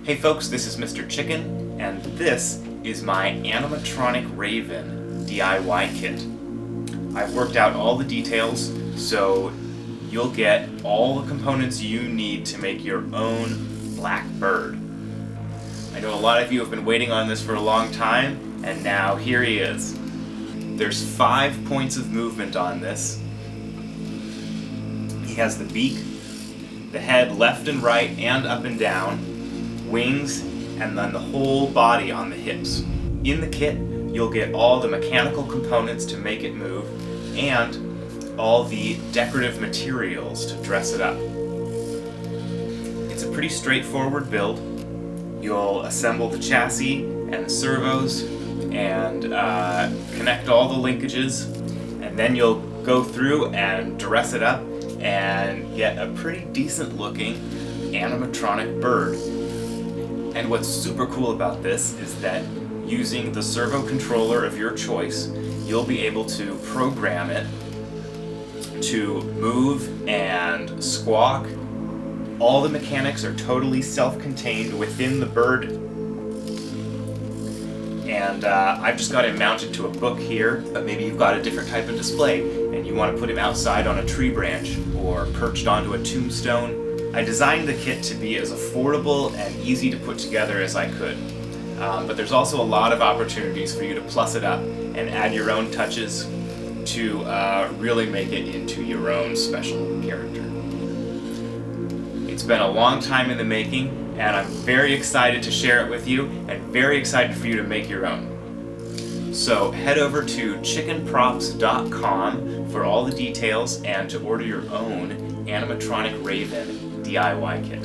Hey folks, this is Mr. Chicken, and this is my Animatronic Raven DIY Kit. I've worked out all the details, so you'll get all the components you need to make your own black bird. I know a lot of you have been waiting on this for a long time, and now here he is. There's 5 points of movement on this. He has the beak, the head left and right and up and down, wings, and then the whole body on the hips. In the kit, you'll get all the mechanical components to make it move and all the decorative materials to dress it up. It's a pretty straightforward build. You'll assemble the chassis and the servos and connect all the linkages, and then you'll go through and dress it up and get a pretty decent looking animatronic bird. And what's super cool about this is that using the servo controller of your choice, you'll be able to program it to move and squawk. All the mechanics are totally self-contained within the bird. And I've just got him mounted to a book here, but maybe you've got a different type of display and you want to put him outside on a tree branch or perched onto a tombstone. I designed the kit to be as affordable and easy to put together as I could. But there's also a lot of opportunities for you to plus it up and add your own touches to really make it into your own special character. It's been a long time in the making, and I'm very excited to share it with you and very excited for you to make your own. So head over to chickenprops.com for all the details and to order your own Animatronic Raven DIY Kit.